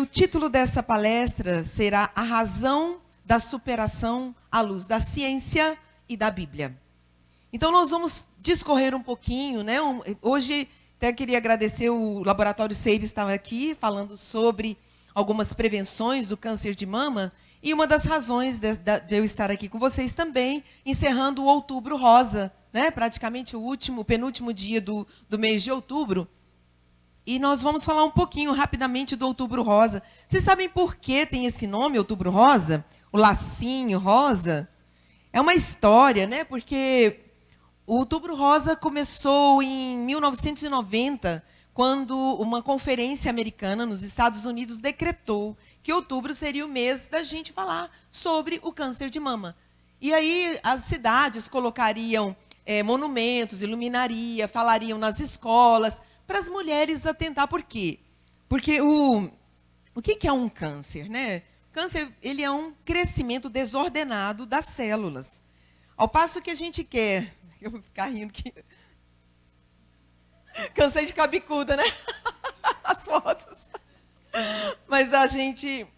o título dessa palestra será A Razão da Superação à Luz da Ciência e da Bíblia. Então, nós vamos discorrer um pouquinho, né? Hoje, até queria agradecer o Laboratório Seibs estava aqui, falando sobre algumas prevenções do câncer de mama, e uma das razões de eu estar aqui com vocês também, encerrando o Outubro Rosa, né? Praticamente o penúltimo dia do mês de outubro. E nós vamos falar um pouquinho, rapidamente, do Outubro Rosa. Vocês sabem por que tem esse nome, Outubro Rosa? O lacinho rosa? É uma história, né? Porque o Outubro Rosa começou em 1990, quando uma conferência americana nos Estados Unidos decretou que outubro seria o mês da gente falar sobre o câncer de mama. E aí as cidades colocariam monumentos, iluminaria, falariam nas escolas, para as mulheres atentar. Por quê? Porque o que é um câncer, né? Câncer, ele é um crescimento desordenado das células. Ao passo que a gente quer... Eu vou ficar rindo que... Cansei de ficar bicuda, né? As fotos. Mas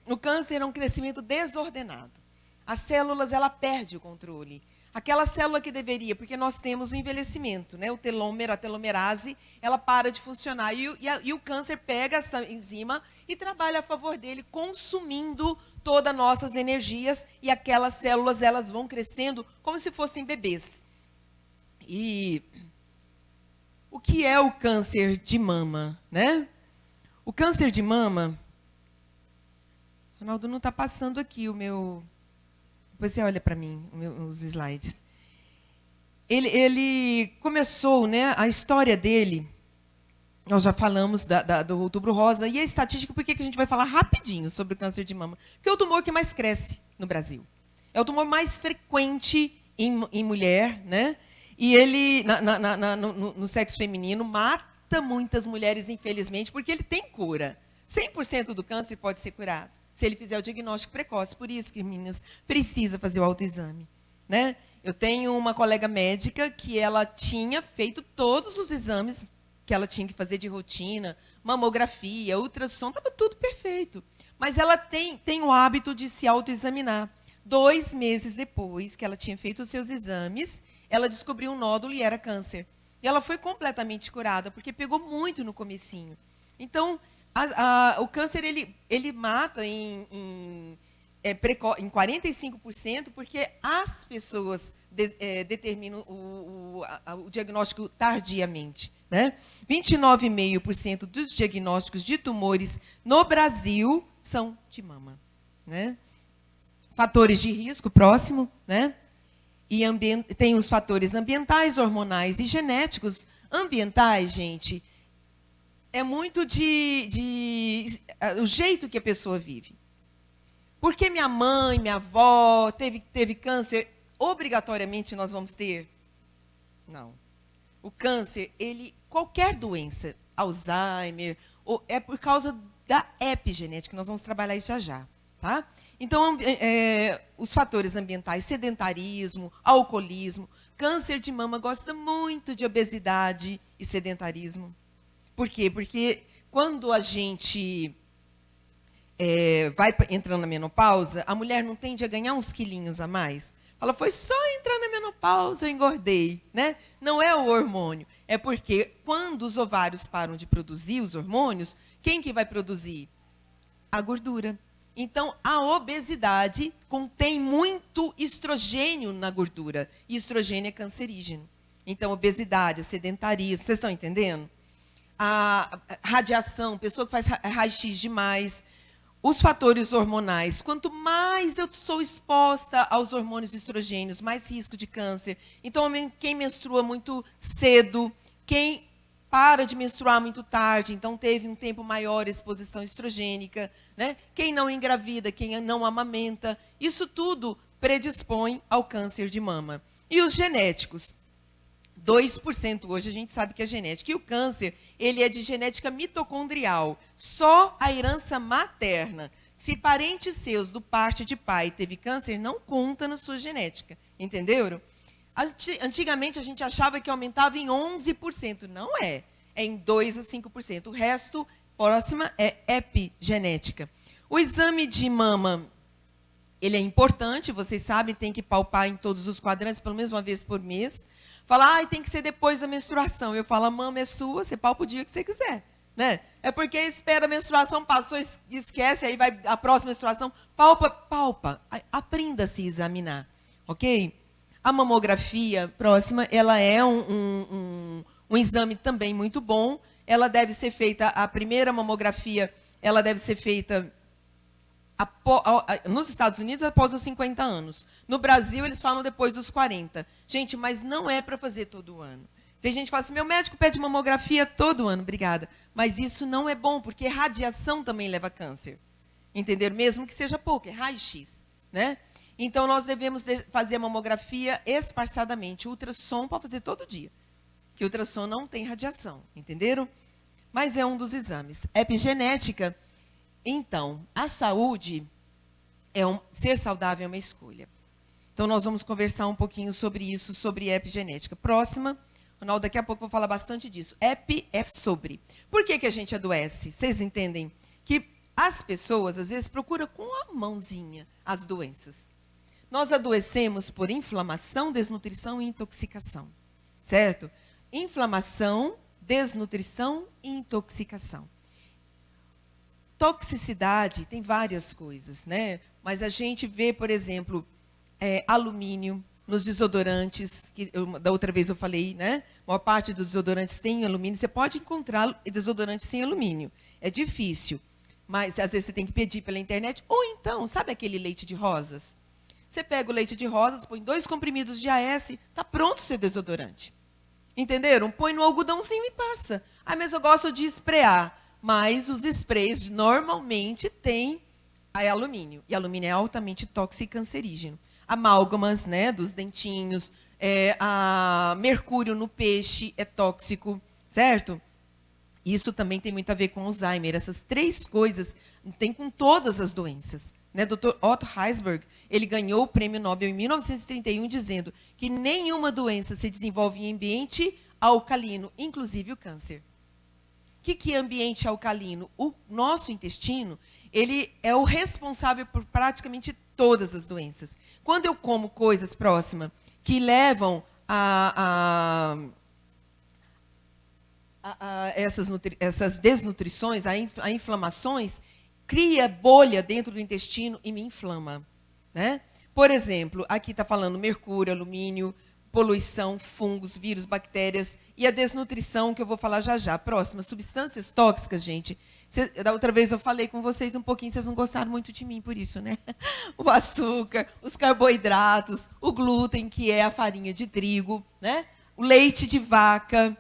o câncer é um crescimento desordenado. As células, ela perde o controle. Aquela célula que deveria, porque nós temos o envelhecimento, né? O telômero, a telomerase, ela para de funcionar. E o câncer pega essa enzima e trabalha a favor dele, consumindo todas as nossas energias, e aquelas células, elas vão crescendo como se fossem bebês. E o que é o câncer de mama, né? O câncer de mama... Ronaldo, não está passando aqui o meu... Depois você olha para mim, os slides. Ele começou, né, a história dele, nós já falamos do Outubro Rosa, e a estatística, por que a gente vai falar rapidinho sobre o câncer de mama? Porque é o tumor que mais cresce no Brasil. É o tumor mais frequente em mulher, né? E ele, no sexo feminino, mata muitas mulheres, infelizmente, porque ele tem cura. 100% do câncer pode ser curado, se ele fizer o diagnóstico precoce. Por isso que, meninas, precisa fazer o autoexame, né? Eu tenho uma colega médica que ela tinha feito todos os exames que ela tinha que fazer de rotina, mamografia, ultrassom, estava tudo perfeito. Mas ela tem o hábito de se autoexaminar. 2 meses depois que ela tinha feito os seus exames, ela descobriu um nódulo e era câncer. E ela foi completamente curada, porque pegou muito no comecinho. Então, o câncer, ele mata em 45%, porque as pessoas determinam o diagnóstico tardiamente, né? 29,5% dos diagnósticos de tumores no Brasil são de mama, né? Fatores de risco, próximo, né? E tem os fatores ambientais, hormonais e genéticos. Ambientais, gente, é muito o jeito que a pessoa vive. Porque minha mãe, minha avó teve câncer, obrigatoriamente nós vamos ter? Não. O câncer, qualquer doença, Alzheimer, é por causa da epigenética, nós vamos trabalhar isso já. Tá? Então, os fatores ambientais, sedentarismo, alcoolismo, câncer de mama gosta muito de obesidade e sedentarismo. Por quê? Porque quando a gente vai entrando na menopausa, a mulher não tende a ganhar uns quilinhos a mais. Ela foi só entrar na menopausa, eu engordei, né? Não é o hormônio. É porque quando os ovários param de produzir os hormônios, quem que vai produzir? A gordura. Então, a obesidade contém muito estrogênio na gordura. E estrogênio é cancerígeno. Então, obesidade, sedentarismo, vocês estão entendendo? A radiação, pessoa que faz raio-x demais. Os fatores hormonais. Quanto mais eu sou exposta aos hormônios estrogênios, mais risco de câncer. Então, quem menstrua muito cedo, quem para de menstruar muito tarde, então teve um tempo maior exposição estrogênica, né? Quem não engravida, quem não amamenta, isso tudo predispõe ao câncer de mama. E os genéticos? 2% hoje a gente sabe que é genética. E o câncer, ele é de genética mitocondrial. Só a herança materna. Se parentes seus do parte de pai teve câncer, não conta na sua genética. Entenderam? Antigamente a gente achava que aumentava em 11%. Não é. É em 2 a 5%. O resto Próxima é epigenética. O exame de mama, ele é importante, vocês sabem, tem que palpar em todos os quadrantes, pelo menos uma vez por mês. Fala, tem que ser depois da menstruação. Eu falo, a mama é sua, você palpa o dia que você quiser. Né? É porque espera a menstruação, passou, esquece, aí vai a próxima menstruação, palpa. Aprenda a se examinar, ok? A mamografia próxima, ela é um exame também muito bom. Ela deve ser feita, a primeira mamografia, ela deve ser feita nos Estados Unidos após os 50 anos. No Brasil, eles falam depois dos 40. Gente, mas não é para fazer todo ano. Tem gente que fala assim, meu médico pede mamografia todo ano, obrigada. Mas isso não é bom, porque radiação também leva a câncer. Entenderam? Mesmo que seja pouco, é raio-x. Né? Então, nós devemos fazer a mamografia espaçadamente. Ultrassom pode fazer todo dia. Que o ultrassom não tem radiação, entenderam? Mas é um dos exames. Epigenética, então, a saúde, ser saudável é uma escolha. Então, nós vamos conversar um pouquinho sobre isso, sobre epigenética. Próxima, Ronaldo, daqui a pouco eu vou falar bastante disso. Epi é sobre. Por que a gente adoece? Vocês entendem? Que as pessoas, às vezes, procuram com a mãozinha as doenças. Nós adoecemos por inflamação, desnutrição e intoxicação. Certo? Inflamação, desnutrição e intoxicação. Toxicidade tem várias coisas, né? Mas a gente vê, por exemplo, alumínio nos desodorantes, que da outra vez eu falei, né? A maior parte dos desodorantes tem alumínio. Você pode encontrar desodorante sem alumínio. É difícil, mas às vezes você tem que pedir pela internet. Ou então, sabe aquele leite de rosas? Você pega o leite de rosas, põe 2 comprimidos de AS, está pronto o seu desodorante. Entenderam? Põe no algodãozinho e passa. Ah, mas eu gosto de esprear. Mas os sprays normalmente têm alumínio. E alumínio é altamente tóxico e cancerígeno. Amálgamas, né, dos dentinhos, mercúrio no peixe é tóxico, certo? Isso também tem muito a ver com Alzheimer. Essas 3 coisas tem com todas as doenças. Né? Dr. Otto Heisenberg, ele ganhou o prêmio Nobel em 1931 dizendo que nenhuma doença se desenvolve em ambiente alcalino, inclusive o câncer. O que é ambiente alcalino? O nosso intestino, ele é o responsável por praticamente todas as doenças. Quando eu como coisas próximas que levam a essas desnutrições, a inflamações, cria bolha dentro do intestino e me inflama. Né? Por exemplo, aqui está falando mercúrio, alumínio, poluição, fungos, vírus, bactérias e a desnutrição, que eu vou falar já já. Próxima, substâncias tóxicas, gente. Da outra vez eu falei com vocês um pouquinho, vocês não gostaram muito de mim por isso, né? O açúcar, os carboidratos, o glúten, que é a farinha de trigo, né? O leite de vaca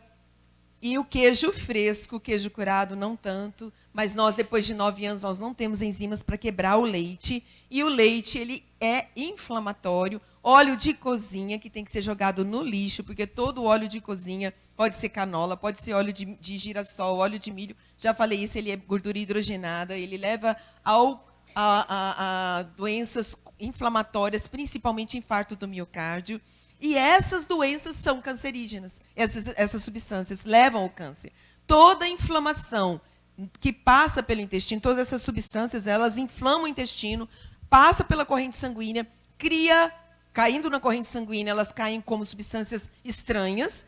e o queijo fresco, o queijo curado não tanto, mas nós, depois de 9 anos, nós não temos enzimas para quebrar o leite. E o leite, ele é inflamatório. Óleo de cozinha, que tem que ser jogado no lixo, porque todo óleo de cozinha pode ser canola, pode ser óleo de girassol, óleo de milho. Já falei isso, ele é gordura hidrogenada, ele leva a doenças inflamatórias, principalmente infarto do miocárdio. E essas doenças são cancerígenas. Essas substâncias levam ao câncer. Toda inflamação que passa pelo intestino, todas essas substâncias, elas inflamam o intestino, passa pela corrente sanguínea, caindo na corrente sanguínea, elas caem como substâncias estranhas,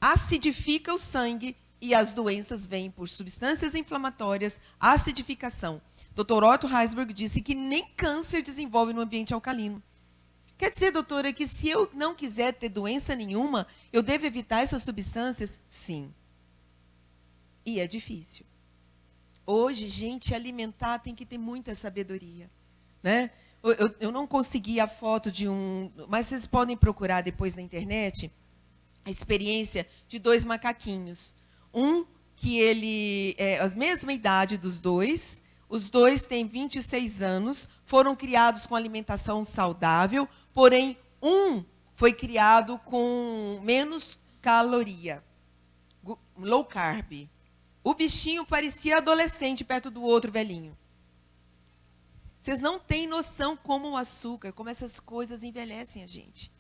acidifica o sangue e as doenças vêm por substâncias inflamatórias, acidificação. Dr. Otto Heisenberg disse que nem câncer desenvolve no ambiente alcalino. Quer dizer, doutora, que se eu não quiser ter doença nenhuma, eu devo evitar essas substâncias? Sim. E é difícil. Hoje, gente, alimentar tem que ter muita sabedoria. Né? Eu não consegui a foto de mas vocês podem procurar depois na internet a experiência de 2 macaquinhos. Um que ele é a mesma idade dos dois, os dois têm 26 anos, foram criados com alimentação saudável, porém um foi criado com menos caloria, low carb. O bichinho parecia adolescente perto do outro velhinho. Vocês não têm noção como o açúcar, como essas coisas envelhecem a gente.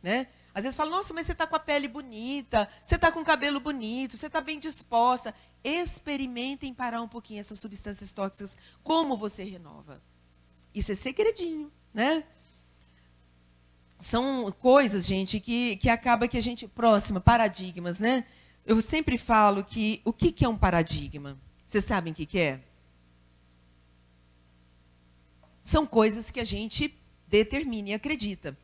Né? Às vezes fala, nossa, mas você está com a pele bonita, você está com o cabelo bonito, você está bem disposta. Experimentem parar um pouquinho essas substâncias tóxicas, como você renova. Isso é segredinho, né? São coisas, gente, que acaba que a gente... Próxima, paradigmas, né? Eu sempre falo que... O que é um paradigma? Vocês sabem o que é? São coisas que a gente determina e acredita.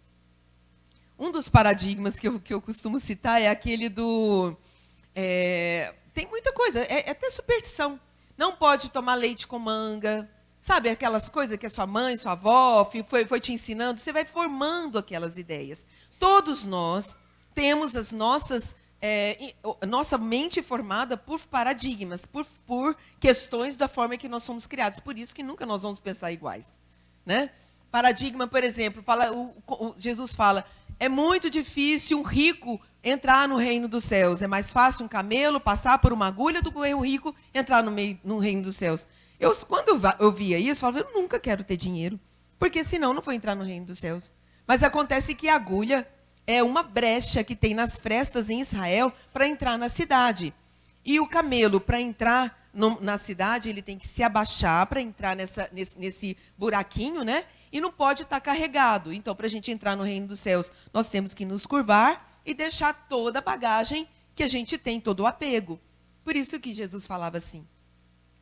Um dos paradigmas que eu costumo citar é aquele do... tem muita coisa, é até superstição. Não pode tomar leite com manga. Sabe, aquelas coisas que a sua mãe, sua avó foi te ensinando, você vai formando aquelas ideias. Todos nós temos as nossa mente formada por paradigmas, por questões da forma que nós somos criados. Por isso que nunca nós vamos pensar iguais. Né? Paradigma, por exemplo, Jesus fala, é muito difícil um rico entrar no reino dos céus. É mais fácil um camelo passar por uma agulha do que um rico entrar no reino dos céus. Quando eu via isso, eu falava, eu nunca quero ter dinheiro, porque senão não vou entrar no reino dos céus. Mas acontece que a agulha é uma brecha que tem nas frestas em Israel para entrar na cidade. E o camelo, para entrar na cidade, ele tem que se abaixar para entrar nesse buraquinho, né? E não pode estar carregado. Então, para a gente entrar no reino dos céus, nós temos que nos curvar e deixar toda a bagagem que a gente tem, todo o apego. Por isso que Jesus falava assim.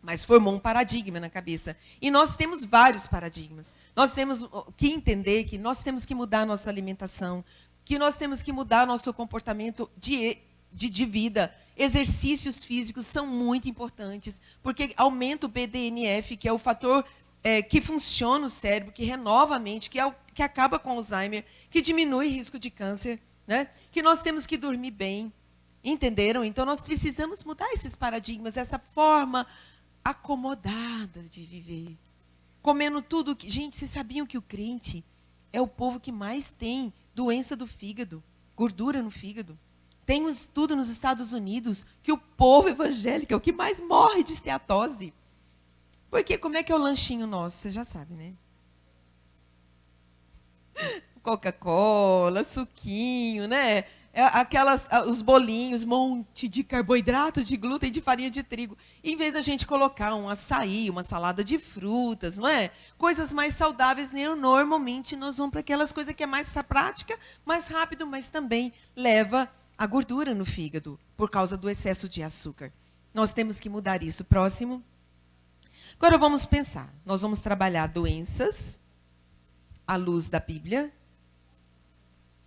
Mas formou um paradigma na cabeça. E nós temos vários paradigmas. Nós temos que entender que nós temos que mudar a nossa alimentação, que nós temos que mudar nosso comportamento de vida. Exercícios físicos são muito importantes, porque aumenta o BDNF, que é o fator que funciona o cérebro, que renova a mente, que acaba com o Alzheimer, que diminui o risco de câncer, né? Que nós temos que dormir bem. Entenderam? Então, nós precisamos mudar esses paradigmas, essa forma acomodada de viver. Comendo tudo que... Gente, vocês sabiam que o crente é o povo que mais tem doença do fígado, gordura no fígado? Tem um estudo nos Estados Unidos que o povo evangélico é o que mais morre de esteatose. Porque como é que é o lanchinho nosso? Você já sabe, né? Coca-Cola, suquinho, né? Os bolinhos, monte de carboidrato, de glúten e de farinha de trigo. Em vez da gente colocar um açaí, uma salada de frutas, não é? Coisas mais saudáveis, normalmente nós vamos para aquelas coisas que é mais prática, mais rápido, mas também leva a gordura no fígado, por causa do excesso de açúcar. Nós temos que mudar isso. Próximo. Agora vamos pensar. Nós vamos trabalhar doenças à luz da Bíblia.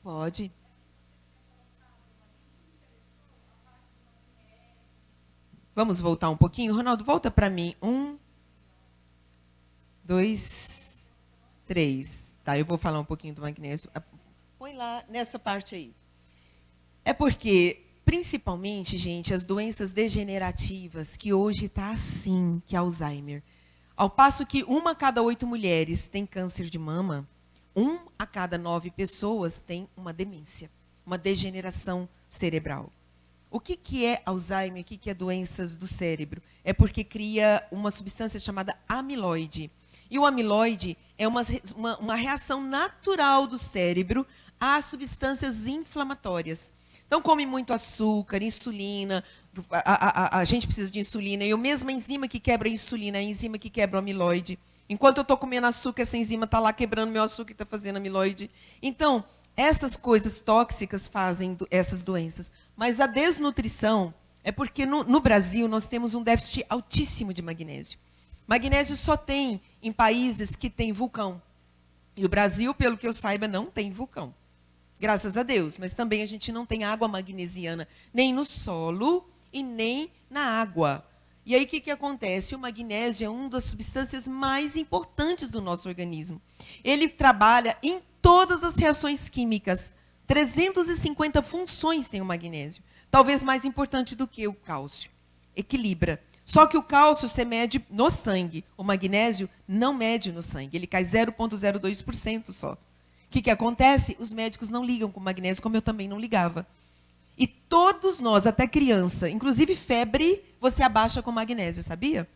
Pode. Vamos voltar um pouquinho? Ronaldo, volta para mim. 1, 2, 3. Tá, eu vou falar um pouquinho do magnésio. Põe lá nessa parte aí. É porque, principalmente, gente, as doenças degenerativas, que hoje está assim, que é Alzheimer. Ao passo que 1 a cada 8 mulheres tem câncer de mama, 1 a cada 9 pessoas tem uma demência, uma degeneração cerebral. O que é Alzheimer? O que é doenças do cérebro? É porque cria uma substância chamada amiloide. E o amiloide é uma reação natural do cérebro a substâncias inflamatórias. Então, come muito açúcar, insulina, a gente precisa de insulina, e a mesma enzima que quebra a insulina é a enzima que quebra o amiloide. Enquanto eu estou comendo açúcar, essa enzima está lá quebrando meu açúcar e está fazendo amiloide. Então, essas coisas tóxicas fazem essas doenças. Mas a desnutrição é porque no Brasil nós temos um déficit altíssimo de magnésio. Magnésio só tem em países que tem vulcão. E o Brasil, pelo que eu saiba, não tem vulcão. Graças a Deus. Mas também a gente não tem água magnesiana, nem no solo e nem na água. E aí o que acontece? O magnésio é uma das substâncias mais importantes do nosso organismo. Ele trabalha em todas as reações químicas. 350 funções tem o magnésio. Talvez mais importante do que o cálcio. Equilibra. Só que o cálcio você mede no sangue. O magnésio não mede no sangue. Ele cai 0,02% só. O que acontece? Os médicos não ligam com o magnésio, como eu também não ligava. E todos nós, até criança, inclusive febre, você abaixa com magnésio, sabia?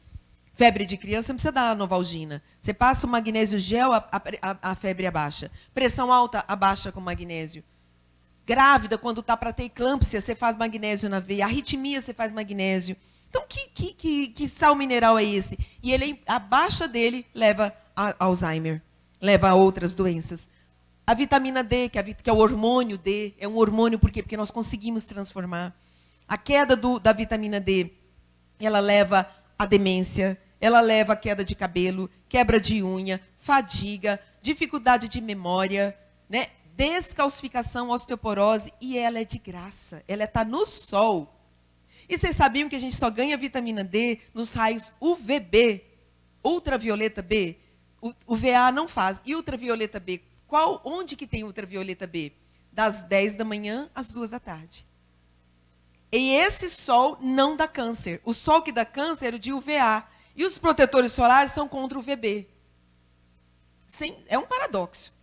Febre de criança não precisa dar Novalgina. Você passa o magnésio gel, a febre abaixa. Pressão alta, abaixa com magnésio. Grávida, quando está para ter eclâmpsia, você faz magnésio na veia. Arritmia, você faz magnésio. Então, que sal mineral é esse? E ele, a baixa dele leva a Alzheimer, leva a outras doenças. A vitamina D, que é o hormônio D, é um hormônio por quê? Porque nós conseguimos transformar. A queda da vitamina D, ela leva a demência, ela leva a queda de cabelo, quebra de unha, fadiga, dificuldade de memória, né? Descalcificação, osteoporose, e ela é de graça. Ela está no sol. E vocês sabiam que a gente só ganha vitamina D nos raios UVB, ultravioleta B? O UVA não faz. E ultravioleta B? Onde que tem ultravioleta B? Das 10 da manhã às 2 da tarde. E esse sol não dá câncer. O sol que dá câncer é o de UVA. E os protetores solares são contra o UVB. É um paradoxo.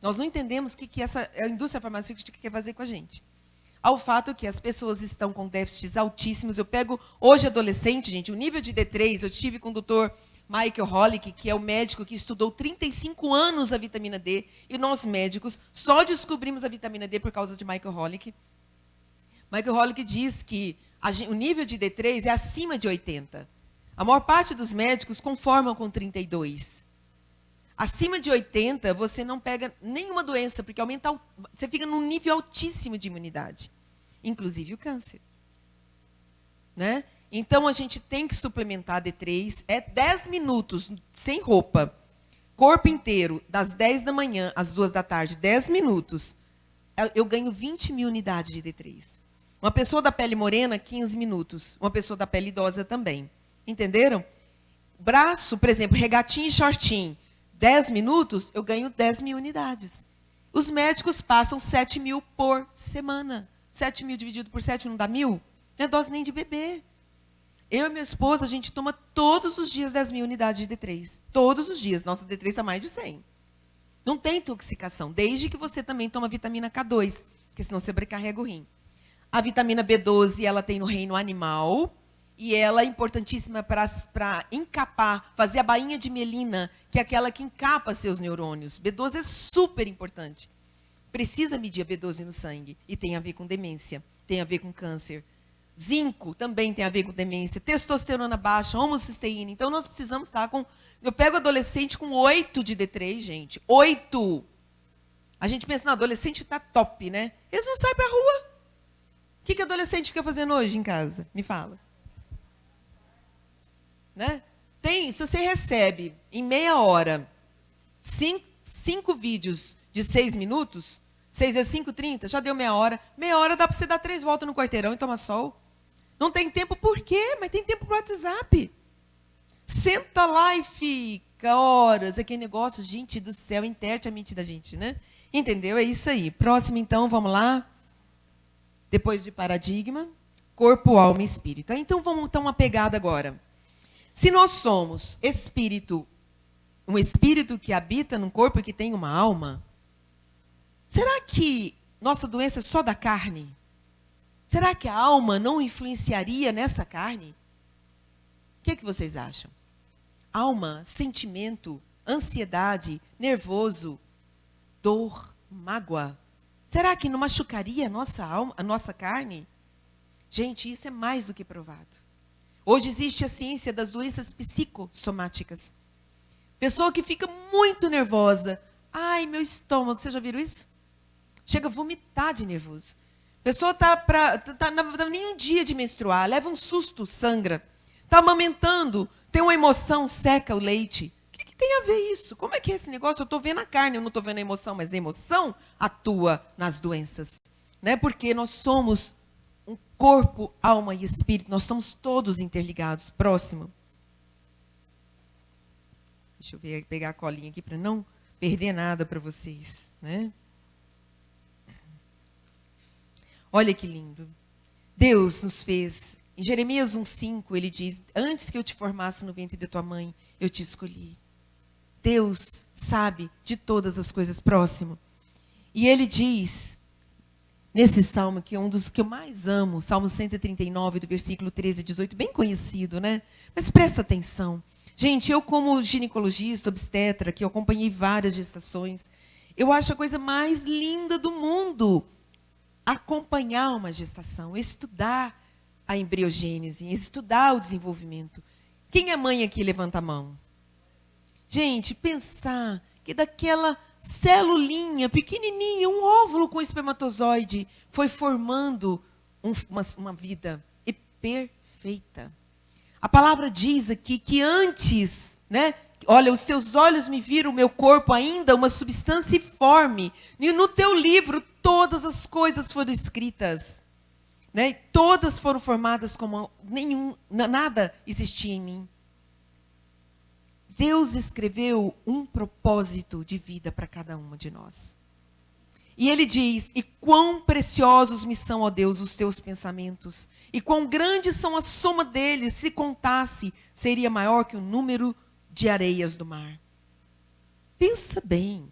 Nós não entendemos o que a indústria farmacêutica quer fazer com a gente. Ao fato que as pessoas estão com déficits altíssimos. Eu pego hoje adolescente, gente, o nível de D3, eu tive com o doutor Michael Holick, que é o médico que estudou 35 anos a vitamina D, e nós médicos só descobrimos a vitamina D por causa de Michael Holick. Michael Holick diz que o nível de D3 é acima de 80. A maior parte dos médicos conformam com 32. Acima de 80, você não pega nenhuma doença, porque você fica num nível altíssimo de imunidade, inclusive o câncer. Né? Então, a gente tem que suplementar D3, 10 minutos, sem roupa, corpo inteiro, das 10 da manhã às 2 da tarde, 10 minutos, eu ganho 20 mil unidades de D3. Uma pessoa da pele morena, 15 minutos. Uma pessoa da pele idosa também. Entenderam? Braço, por exemplo, regatinho e shortinho, 10 minutos, eu ganho 10 mil unidades. Os médicos passam 7 mil por semana. 7 mil dividido por 7 não dá 1.000? Não é dose nem de bebê. Eu e minha esposa, a gente toma todos os dias 10 mil unidades de D3. Todos os dias. Nossa D3 está mais de 100. Não tem intoxicação, desde que você também toma vitamina K2, porque senão você sobrecarrega o rim. A vitamina B12, ela tem no reino animal, e ela é importantíssima para encapar, fazer a bainha de mielina, que é aquela que encapa seus neurônios. B12 é super importante. Precisa medir a B12 no sangue, e tem a ver com demência, tem a ver com câncer. Zinco também tem a ver com demência. Testosterona baixa, homocisteína. Então, nós precisamos estar com... Eu pego adolescente com 8 de D3, gente. 8! A gente pensa, não, adolescente está top, né? Eles não saem para a rua. O que adolescente fica fazendo hoje em casa? Me fala. Né? Se você recebe em meia hora 5 vídeos de 6 minutos, 6 vezes 5, 30, já deu meia hora. Meia hora dá para você dar 3 voltas no quarteirão e tomar sol. Não tem tempo por quê? Mas tem tempo para o WhatsApp. Senta lá e fica horas. Aquele negócio, gente do céu, interte a mente da gente, né? Entendeu? É isso aí. Próximo, então, vamos lá. Depois de paradigma, corpo, alma e espírito. Então, vamos dar uma pegada agora. Se nós somos espírito, um espírito que habita num corpo e que tem uma alma, será que nossa doença é só da carne? Será que a alma não influenciaria nessa carne? O que vocês acham? Alma, sentimento, ansiedade, nervoso, dor, mágoa. Será que não machucaria a nossa alma, a nossa carne? Gente, isso é mais do que provado. Hoje existe a ciência das doenças psicossomáticas. Pessoa que fica muito nervosa. Ai, meu estômago, vocês já viram isso? Chega a vomitar de nervoso. Pessoa não dá nem um dia de menstruar, leva um susto, sangra. Está amamentando, tem uma emoção, seca o leite. O que tem a ver isso? Como é que é esse negócio? Eu estou vendo a carne, eu não estou vendo a emoção, mas a emoção atua nas doenças. Né? Porque nós somos um corpo, alma e espírito, nós somos todos interligados. Próximo. Deixa eu pegar a colinha aqui para não perder nada para vocês. Né? Olha que lindo. Deus nos fez. Em Jeremias 1,5, ele diz, antes que eu te formasse no ventre de tua mãe, eu te escolhi. Deus sabe de todas as coisas. Próximo. E ele diz, nesse salmo, que é um dos que eu mais amo, Salmo 139, do versículo 13 e 18, bem conhecido, né? Mas presta atenção. Gente, eu como ginecologista, obstetra, que eu acompanhei várias gestações, eu acho a coisa mais linda do mundo acompanhar uma gestação, estudar a embriogênese, estudar o desenvolvimento. Quem é mãe aqui, levanta a mão. Gente, pensar que daquela celulinha pequenininha, um óvulo com espermatozoide, foi formando uma vida perfeita. A palavra diz aqui que antes, né? Olha, os teus olhos me viram o meu corpo ainda, uma substância informe. E no teu livro todas as coisas foram escritas. Né? Todas foram formadas como nada existia em mim. Deus escreveu um propósito de vida para cada uma de nós. E ele diz, e quão preciosos me são, ó Deus, os teus pensamentos, e quão grandes são a soma deles, se contasse, seria maior que o número de areias do mar. Pensa bem,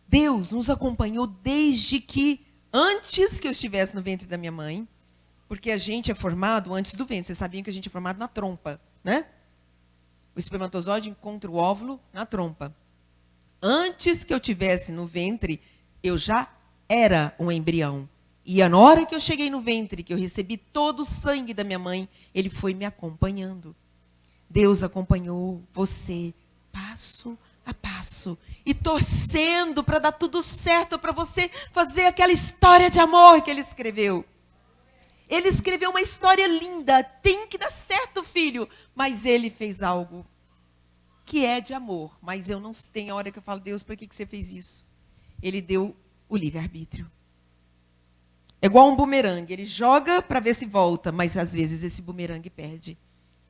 Deus nos acompanhou desde que, antes que eu estivesse no ventre da minha mãe, porque a gente é formado antes do ventre, vocês sabiam que a gente é formado na trompa, né? O espermatozoide encontra o óvulo na trompa. Antes que eu tivesse no ventre, eu já era um embrião. E na hora que eu cheguei no ventre, que eu recebi todo o sangue da minha mãe, ele foi me acompanhando. Deus acompanhou você passo a passo e torcendo para dar tudo certo, para você fazer aquela história de amor que ele escreveu. Ele escreveu uma história linda, tem que dar certo, filho. Mas ele fez algo que é de amor. Mas eu não tenho a hora que eu falo, Deus, por que você fez isso? Ele deu o livre-arbítrio. É igual um bumerangue, ele joga para ver se volta, mas às vezes esse bumerangue perde.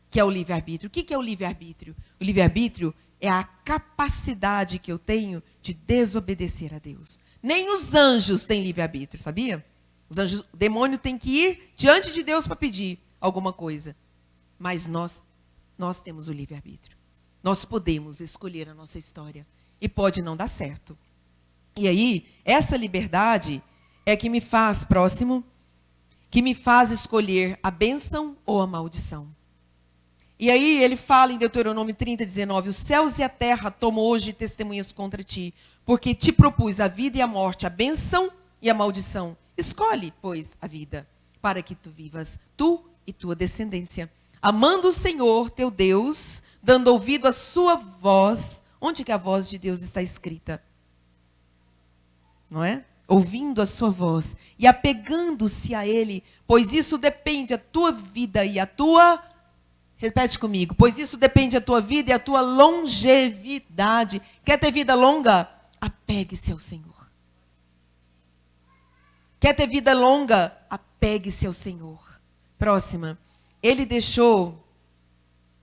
Que é o livre-arbítrio. O que é o livre-arbítrio? O livre-arbítrio é a capacidade que eu tenho de desobedecer a Deus. Nem os anjos têm livre-arbítrio, sabia? Os anjos, o demônio tem que ir diante de Deus para pedir alguma coisa. Mas nós temos o livre-arbítrio. Nós podemos escolher a nossa história. E pode não dar certo. E aí, essa liberdade é que me faz, próximo, que me faz escolher a bênção ou a maldição. E aí ele fala em Deuteronômio 30, 19, os céus e a terra tomam hoje testemunhas contra ti, porque te propus a vida e a morte, a bênção e a maldição. Escolhe, pois, a vida, para que tu vivas, tu e tua descendência, amando o Senhor, teu Deus, dando ouvido à sua voz. Onde que a voz de Deus está escrita? Não é? Ouvindo a sua voz e apegando-se a Ele, pois isso depende a tua vida e a tua... Repete comigo, pois isso depende a tua vida e a tua longevidade. Quer ter vida longa? Apegue-se ao Senhor. Quer ter vida longa? Apegue-se ao Senhor. Próxima. Ele deixou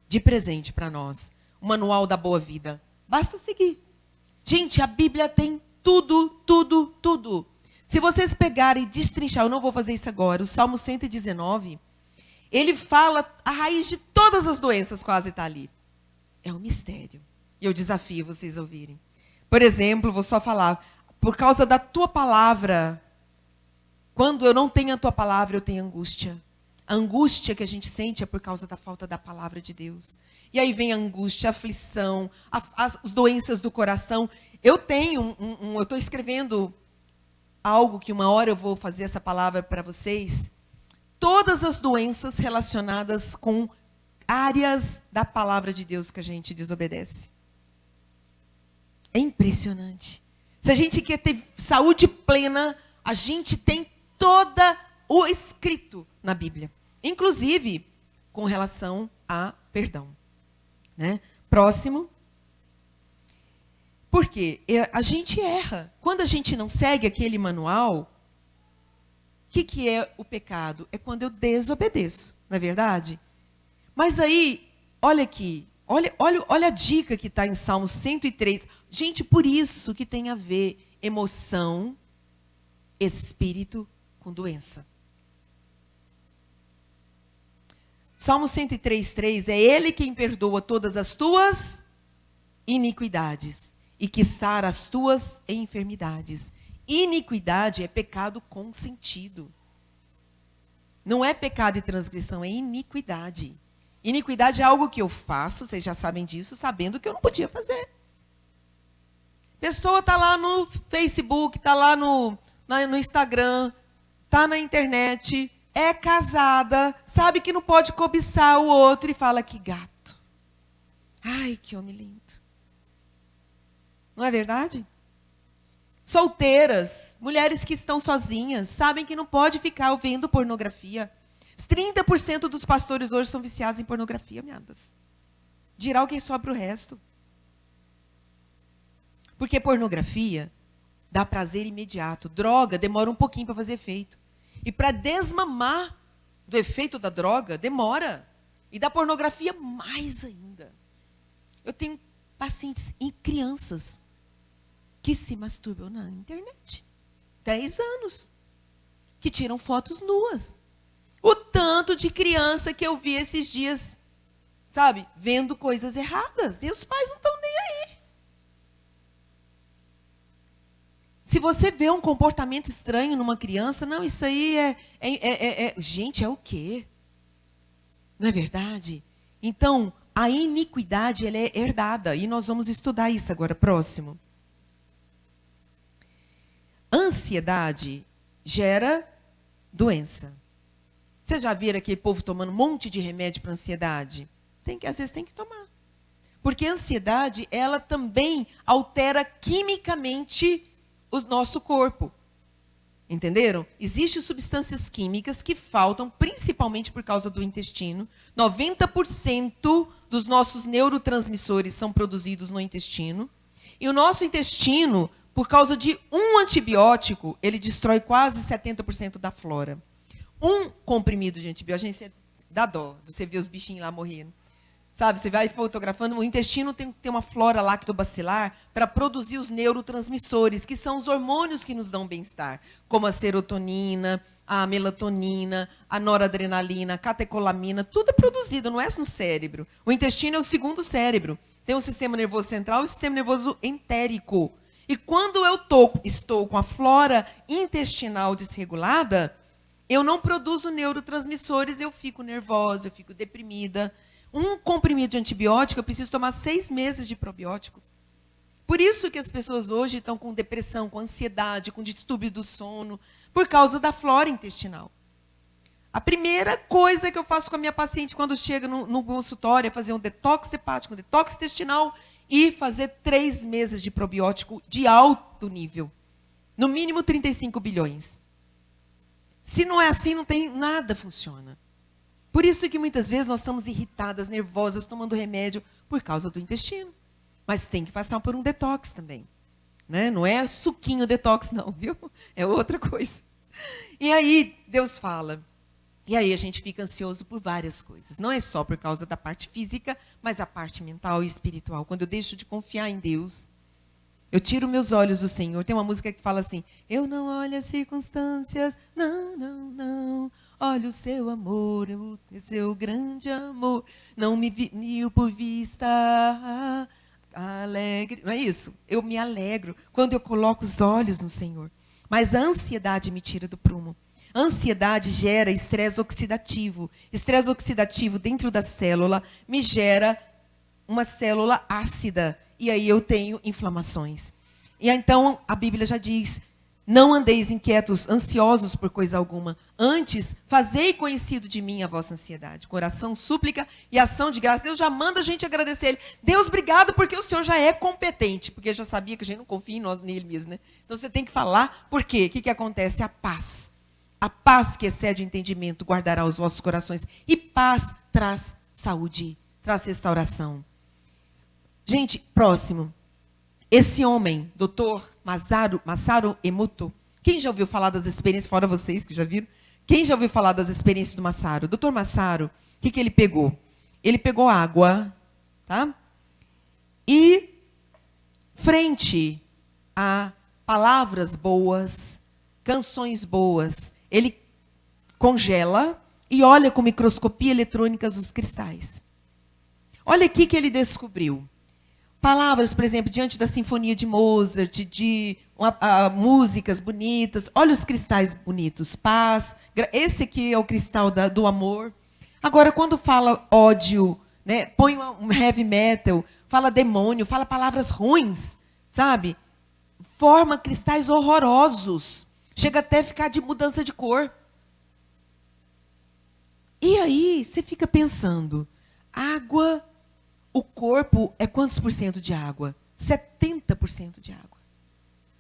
de presente para nós o manual da boa vida. Basta seguir. Gente, a Bíblia tem tudo, tudo, tudo. Se vocês pegarem e destrinchar, eu não vou fazer isso agora, o Salmo 119, ele fala, a raiz de todas as doenças quase está ali. É um mistério. E eu desafio vocês a ouvirem. Por exemplo, vou só falar, por causa da tua palavra, quando eu não tenho a tua palavra, eu tenho angústia. A angústia que a gente sente é por causa da falta da palavra de Deus. E aí vem a angústia, a aflição, as doenças do coração. Eu tenho eu estou escrevendo algo que uma hora eu vou fazer essa palavra para vocês. Todas as doenças relacionadas com áreas da palavra de Deus que a gente desobedece. É impressionante. Se a gente quer ter saúde plena, a gente tem toda o escrito na Bíblia. Inclusive, com relação a perdão. Né? Próximo. Por quê? A gente erra. Quando a gente não segue aquele manual, o que é o pecado? É quando eu desobedeço, não é verdade? Mas aí, olha aqui, olha a dica que está em Salmo 103. Gente, por isso que tem a ver emoção, espírito com doença. Salmo 103:3, é Ele quem perdoa todas as tuas iniquidades e que sara as tuas enfermidades. Iniquidade é pecado consentido. Não é pecado e transgressão, é iniquidade. Iniquidade é algo que eu faço, vocês já sabem disso, sabendo que eu não podia fazer. Pessoa está lá no Facebook, está lá no Instagram, tá na internet, é casada, sabe que não pode cobiçar o outro e fala que gato. Ai, que homem lindo. Não é verdade? Solteiras, mulheres que estão sozinhas, sabem que não pode ficar vendo pornografia. 30% dos pastores hoje são viciados em pornografia, meadas. Dirá o que sobra o resto. Porque pornografia dá prazer imediato. Droga demora um pouquinho para fazer efeito. E para desmamar do efeito da droga, demora. E da pornografia, mais ainda. Eu tenho pacientes e crianças que se masturbam na internet. 10 anos. Que tiram fotos nuas. O tanto de criança que eu vi esses dias, sabe, vendo coisas erradas. E os pais não estão nem aí. Se você vê um comportamento estranho numa criança, não, isso aí gente, é o quê? Não é verdade? Então, a iniquidade, ela é herdada. E nós vamos estudar isso agora, próximo. Ansiedade gera doença. Vocês já viram aquele povo tomando um monte de remédio para ansiedade? Às vezes tem que tomar. Porque a ansiedade, ela também altera quimicamente o nosso corpo. Entenderam? Existem substâncias químicas que faltam, principalmente por causa do intestino. 90% dos nossos neurotransmissores são produzidos no intestino. E o nosso intestino, por causa de um antibiótico, ele destrói quase 70% da flora. Um comprimido de antibiótico, gente, dá dó. Você vê os bichinhos lá morrendo. Sabe, você vai fotografando, o intestino tem que ter uma flora lactobacilar para produzir os neurotransmissores, que são os hormônios que nos dão bem-estar, como a serotonina, a melatonina, a noradrenalina, a catecolamina, tudo é produzido, não é no cérebro. O intestino é o segundo cérebro. Tem o sistema nervoso central e o sistema nervoso entérico. E quando eu estou com a flora intestinal desregulada, eu não produzo neurotransmissores, eu fico nervosa, eu fico deprimida. Um comprimido de antibiótico, eu preciso tomar 6 meses de probiótico. Por isso que as pessoas hoje estão com depressão, com ansiedade, com distúrbio do sono, por causa da flora intestinal. A primeira coisa que eu faço com a minha paciente quando chega no consultório é fazer um detox hepático, um detox intestinal e fazer 3 meses de probiótico de alto nível. No mínimo 35 bilhões. Se não é assim, não tem nada funciona. Por isso que muitas vezes nós estamos irritadas, nervosas, tomando remédio por causa do intestino. Mas tem que passar por um detox também. Né? Não é suquinho detox não, viu? É outra coisa. E aí Deus fala. E aí a gente fica ansioso por várias coisas. Não é só por causa da parte física, mas a parte mental e espiritual. Quando eu deixo de confiar em Deus, eu tiro meus olhos do Senhor. Tem uma música que fala assim, eu não olho as circunstâncias, não, não, não. Olha o seu amor, o seu grande amor, não me viu por vista alegre. Não é isso? Eu me alegro quando eu coloco os olhos no Senhor. Mas a ansiedade me tira do prumo. A ansiedade gera estresse oxidativo. Estresse oxidativo dentro da célula me gera uma célula ácida. E aí eu tenho inflamações. E então a Bíblia já diz, não andeis inquietos, ansiosos por coisa alguma. Antes, fazei conhecido de mim a vossa ansiedade. Coração, súplica e ação de graça. Deus já manda a gente agradecer Ele. Deus, obrigado, porque o Senhor já é competente. Porque já sabia que a gente não confia nele mesmo, né? Então você tem que falar. Por quê? O que acontece? A paz. A paz que excede o entendimento guardará os vossos corações. E paz traz saúde, traz restauração. Gente, próximo. Esse homem, doutor Masaru Emoto, quem já ouviu falar das experiências, fora vocês que já viram, quem já ouviu falar das experiências do Masaru? Doutor Masaru, o que ele pegou? Ele pegou água, tá? E, frente a palavras boas, canções boas, ele congela e olha com microscopia eletrônica os cristais. Olha aqui que ele descobriu. Palavras, por exemplo, diante da sinfonia de Mozart, de músicas bonitas. Olha os cristais bonitos. Paz. Esse aqui é o cristal do amor. Agora, quando fala ódio, né, põe um heavy metal, fala demônio, fala palavras ruins, sabe? Forma cristais horrorosos. Chega até a ficar de mudança de cor. E aí, você fica pensando, água, o corpo é quantos por cento de água? 70% de água.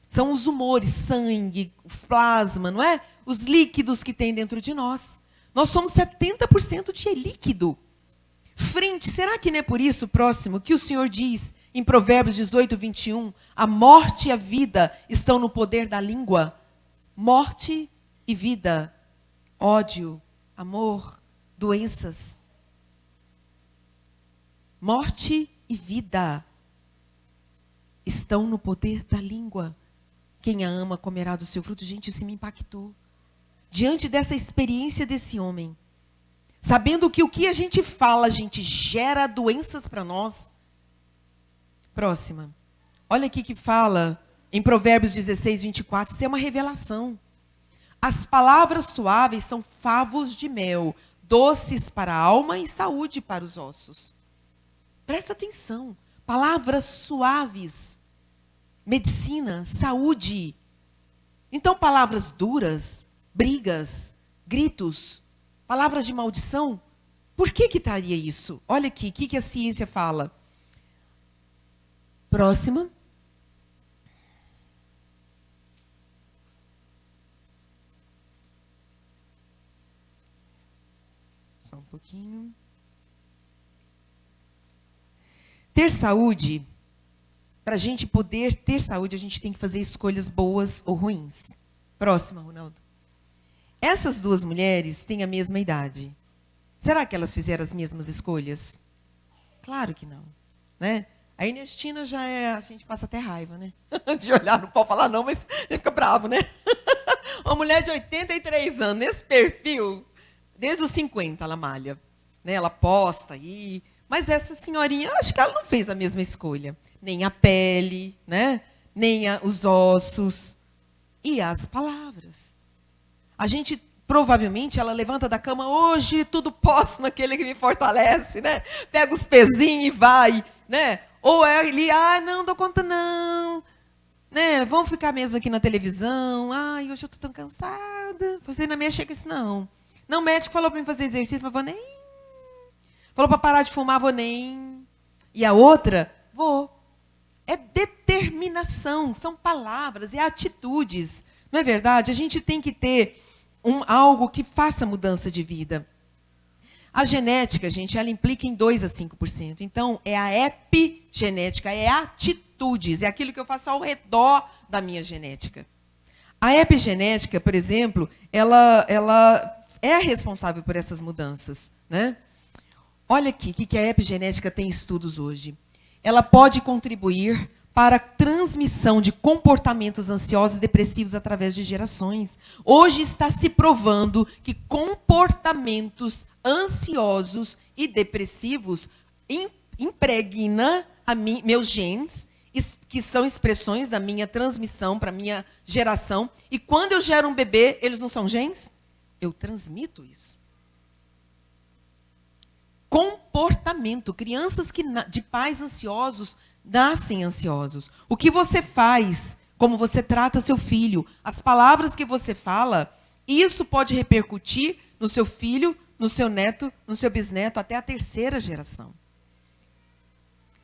São os humores, sangue, plasma, não é? Os líquidos que tem dentro de nós. Nós somos 70% de líquido. Será que não é por isso, próximo, que o Senhor diz em Provérbios 18, 21, a morte e a vida estão no poder da língua? Morte e vida, ódio, amor, doenças. Morte e vida estão no poder da língua. Quem a ama comerá do seu fruto. Gente, isso me impactou. Diante dessa experiência desse homem, sabendo que o que a gente fala, a gente gera doenças para nós. Próxima. Olha aqui que fala em Provérbios 16, 24. Isso é uma revelação. As palavras suaves são favos de mel, doces para a alma e saúde para os ossos. Presta atenção. Palavras suaves. Medicina, saúde. Então, palavras duras, brigas, gritos, palavras de maldição, por que traria isso? Olha aqui, o que a ciência fala? Próxima. Só um pouquinho. Ter saúde, para a gente poder ter saúde, a gente tem que fazer escolhas boas ou ruins. Próxima, Ronaldo. Essas duas mulheres têm a mesma idade. Será que elas fizeram as mesmas escolhas? Claro que não, né? A Ernestina já é, a gente passa até raiva, né? De olhar, não pode falar não, mas fica bravo, né? Uma mulher de 83 anos, nesse perfil, desde os 50 ela malha, né? Ela posta aí, mas essa senhorinha, acho que ela não fez a mesma escolha. Nem a pele, né? Nem os ossos e as palavras. A gente, provavelmente, ela levanta da cama, hoje tudo posso naquele que me fortalece, né? Pega os pezinhos e vai, né? Ou é ele, não dou conta não, né? Vamos ficar mesmo aqui na televisão, hoje eu estou tão cansada. Você não mexe com isso, não. Não, o médico falou para mim fazer exercício, mas vou nem. Falou para parar de fumar, vou nem. E a outra, vou. É determinação, são palavras, é atitudes. Não é verdade? A gente tem que ter algo que faça mudança de vida. A genética, gente, ela implica em 2 a 5%. Então, é a epigenética, é atitudes, é aquilo que eu faço ao redor da minha genética. A epigenética, por exemplo, ela é responsável por essas mudanças, né? Olha aqui, o que a epigenética tem estudos hoje. Ela pode contribuir para a transmissão de comportamentos ansiosos e depressivos através de gerações. Hoje está se provando que comportamentos ansiosos e depressivos impregna meus genes, que são expressões da minha transmissão para a minha geração. E quando eu gero um bebê, eles não são genes? Eu transmito isso. Comportamento. Crianças de pais ansiosos nascem ansiosos. O que você faz, como você trata seu filho, as palavras que você fala, isso pode repercutir no seu filho, no seu neto, no seu bisneto, até a 3ª geração.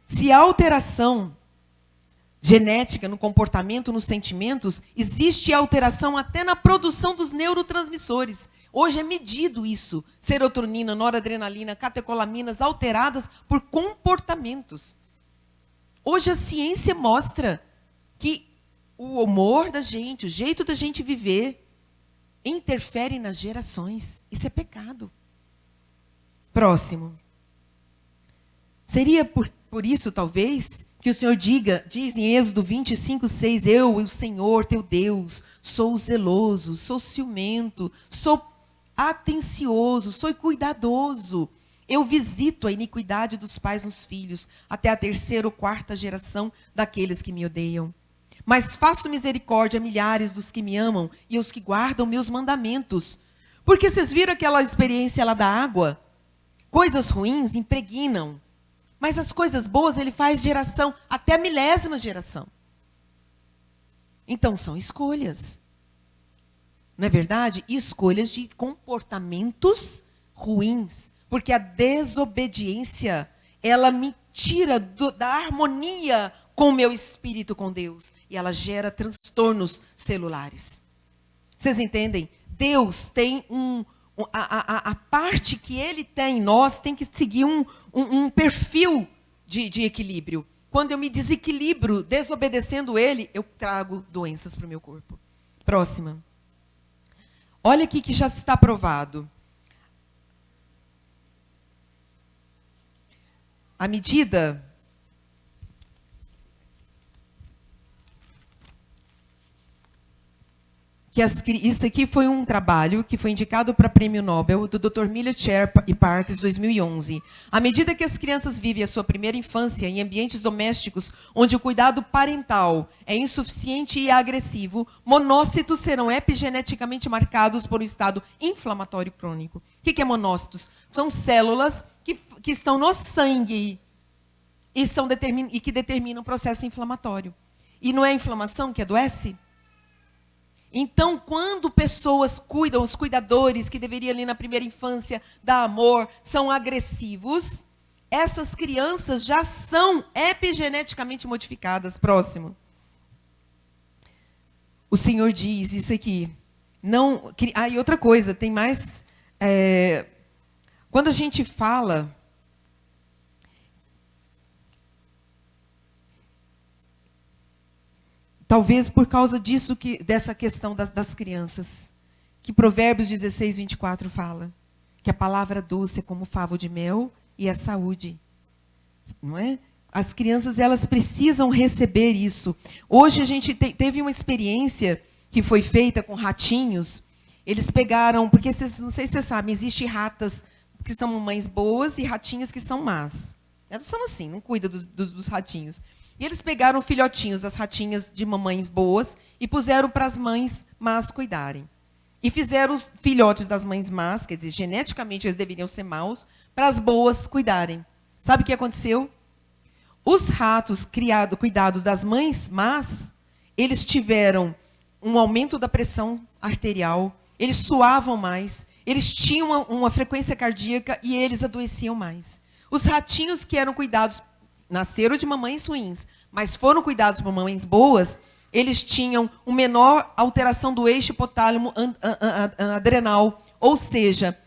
Se há alteração genética no comportamento, nos sentimentos, existe alteração até na produção dos neurotransmissores. Hoje é medido isso. Serotonina, noradrenalina, catecolaminas alteradas por comportamentos. Hoje a ciência mostra que o humor da gente, o jeito da gente viver, interfere nas gerações. Isso é pecado. Próximo. Seria por isso, talvez, que o Senhor diz em Êxodo 25, 6, eu, o Senhor, teu Deus, sou zeloso, sou ciumento, sou atencioso, sou cuidadoso. Eu visito a iniquidade dos pais nos filhos, até a 3ª ou 4ª geração daqueles que me odeiam. Mas faço misericórdia a milhares dos que me amam e aos que guardam meus mandamentos. Porque vocês viram aquela experiência lá da água? Coisas ruins impregnam. Mas as coisas boas ele faz geração, até a 1000ª geração. Então são escolhas. não é verdade? Escolhas de comportamentos ruins. Porque a desobediência, ela me tira da harmonia com o meu espírito com Deus. E ela gera transtornos celulares. Vocês entendem? Deus tem a parte que Ele tem em nós tem que seguir um perfil de equilíbrio. Quando eu me desequilibro, desobedecendo Ele, eu trago doenças para o meu corpo. Próxima. Olha aqui que já está provado. À medida que isso aqui foi um trabalho que foi indicado para Prêmio Nobel do Dr. Millett e Parks, 2011. À medida que as crianças vivem a sua primeira infância em ambientes domésticos onde o cuidado parental é insuficiente e agressivo, monócitos serão epigeneticamente marcados por um estado inflamatório crônico. O que é monócitos? São células que estão no sangue e que determinam o processo inflamatório. E não é a inflamação que adoece? Então, quando pessoas cuidam, os cuidadores que deveriam ali na primeira infância dar amor, são agressivos, essas crianças já são epigeneticamente modificadas. Próximo. O Senhor diz isso aqui. Não, e outra coisa, tem mais. Quando a gente fala. Talvez por causa disso, dessa questão das crianças, que Provérbios 16, 24 fala, que a palavra doce é como favo de mel e é saúde. Não é? As crianças, elas precisam receber isso. Hoje a gente teve uma experiência que foi feita com ratinhos. Eles pegaram, porque não sei se vocês sabem, existem ratas que são mamães boas e ratinhas que são más. Elas são assim, não cuidam dos ratinhos. E eles pegaram filhotinhos das ratinhas de mamães boas e puseram para as mães más cuidarem. E fizeram os filhotes das mães más, quer dizer, geneticamente eles deveriam ser maus, para as boas cuidarem. Sabe o que aconteceu? Os ratos cuidados das mães más, eles tiveram um aumento da pressão arterial, eles suavam mais, eles tinham uma frequência cardíaca e eles adoeciam mais. Os ratinhos que eram cuidados, nasceram de mamães ruins, mas foram cuidados por mamães boas, eles tinham uma menor alteração do eixo hipotálamo adrenal, ou seja,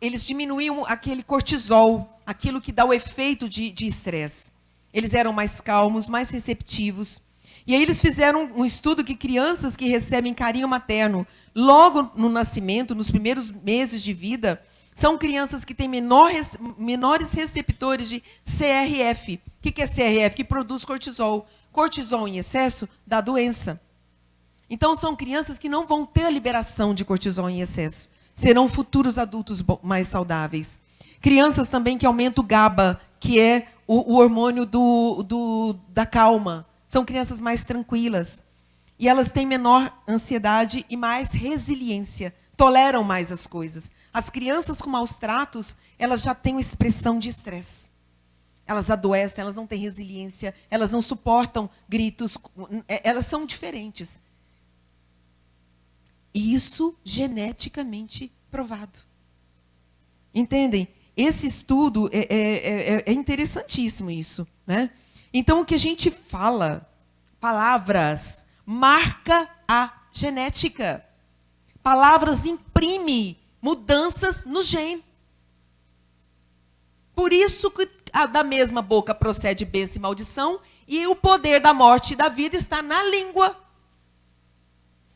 eles diminuíam aquele cortisol, aquilo que dá o efeito de estresse. Eles eram mais calmos, mais receptivos. E aí eles fizeram um estudo que crianças que recebem carinho materno logo no nascimento, nos primeiros meses de vida, são crianças que têm menores receptores de CRF. O que é CRF? Que produz cortisol. Cortisol em excesso dá doença. Então, são crianças que não vão ter a liberação de cortisol em excesso. Serão futuros adultos mais saudáveis. Crianças também que aumentam o GABA, que é o hormônio da calma. São crianças mais tranquilas. E elas têm menor ansiedade e mais resiliência. Toleram mais as coisas. As crianças com maus tratos, elas já têm uma expressão de estresse. Elas adoecem, elas não têm resiliência, elas não suportam gritos, elas são diferentes. E isso geneticamente provado. Entendem? Esse estudo é interessantíssimo isso, né? Então, o que a gente fala, palavras, marca a genética. Palavras imprime mudanças no gene. Por isso que da mesma boca procede bênção e maldição, e o poder da morte e da vida está na língua.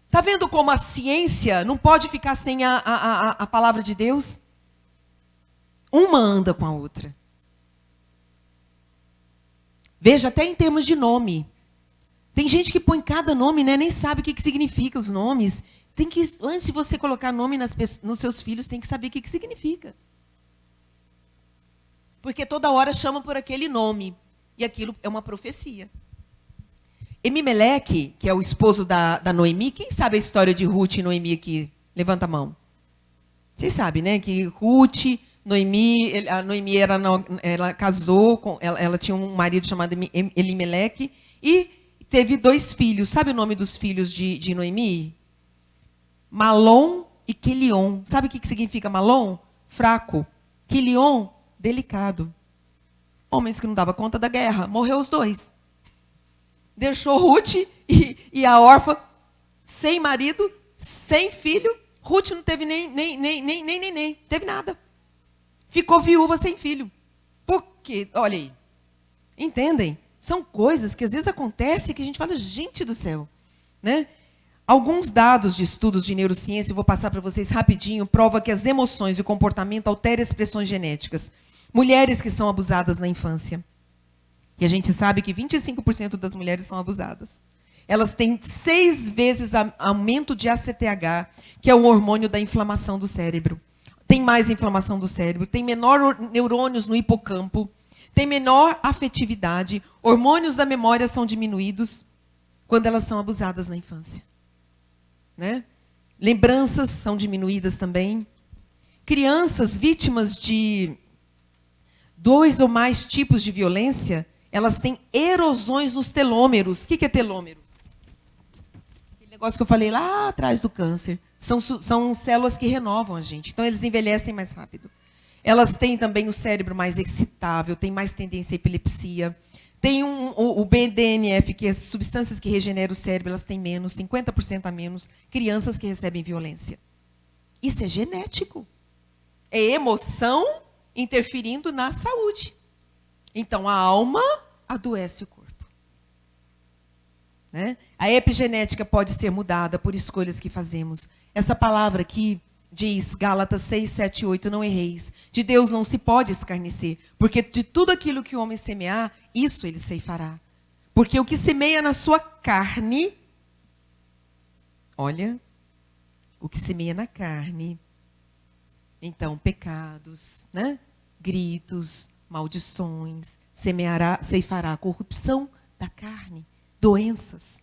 Está vendo como a ciência não pode ficar sem a palavra de Deus? Uma anda com a outra. Veja, até em termos de nome. Tem gente que põe cada nome, né, nem sabe o que significa os nomes. Antes de você colocar nome nos seus filhos, tem que saber o que significa. Porque toda hora chama por aquele nome. E aquilo é uma profecia. Emimeleque, que é o esposo da Noemi, quem sabe a história de Ruth e Noemi aqui? Levanta a mão. Vocês sabem, né? Que Ruth, Noemi, a Noemi ela casou, ela tinha um marido chamado Elimeleque e teve 2 filhos. Sabe o nome dos filhos de Noemi? Malom e Quilion. Sabe o que significa Malom? Fraco. Quilion, delicado. Homens que não davam conta da guerra. Morreu os dois. Deixou Ruth e a órfã sem marido, sem filho. Ruth não teve nem teve nada. Ficou viúva sem filho. Por quê? Olha aí. Entendem? São coisas que às vezes acontecem que a gente fala, gente do céu. Né? Alguns dados de estudos de neurociência, eu vou passar para vocês rapidinho, prova que as emoções e o comportamento alteram expressões genéticas. Mulheres que são abusadas na infância. E a gente sabe que 25% das mulheres são abusadas. Elas têm 6 vezes aumento de ACTH, que é o hormônio da inflamação do cérebro. Tem mais inflamação do cérebro, tem menor neurônios no hipocampo, tem menor afetividade, hormônios da memória são diminuídos quando elas são abusadas na infância. Né? Lembranças são diminuídas também. Crianças vítimas de 2 ou mais tipos de violência, elas têm erosões nos telômeros. O que é telômero? Aquele negócio que eu falei lá atrás do câncer. São células que renovam a gente. Então, eles envelhecem mais rápido. Elas têm também o cérebro mais excitável, têm mais tendência à epilepsia. Tem o BDNF, que é substâncias que regeneram o cérebro, elas têm menos, 50% a menos. Crianças que recebem violência. Isso é genético. É emoção interferindo na saúde. Então, a alma adoece o corpo. Né? A epigenética pode ser mudada por escolhas que fazemos. Essa palavra aqui diz, Gálatas 6, 7 e 8, não erreis. De Deus não se pode escarnecer, porque de tudo aquilo que o homem semear, isso ele ceifará. Porque o que semeia na sua carne, olha, o que semeia na carne, então, pecados, né? Gritos, maldições, ceifará a corrupção da carne, doenças.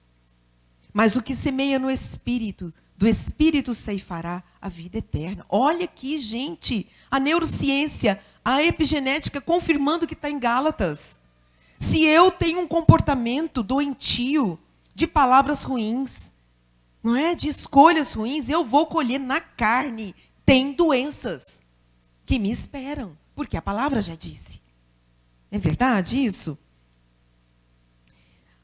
Mas o que semeia no Espírito, do Espírito ceifará a vida eterna. Olha aqui, gente, a neurociência, a epigenética confirmando que está em Gálatas. Se eu tenho um comportamento doentio, de palavras ruins, não é? De escolhas ruins, eu vou colher na carne. Tem doenças que me esperam, porque a palavra já disse. É verdade isso?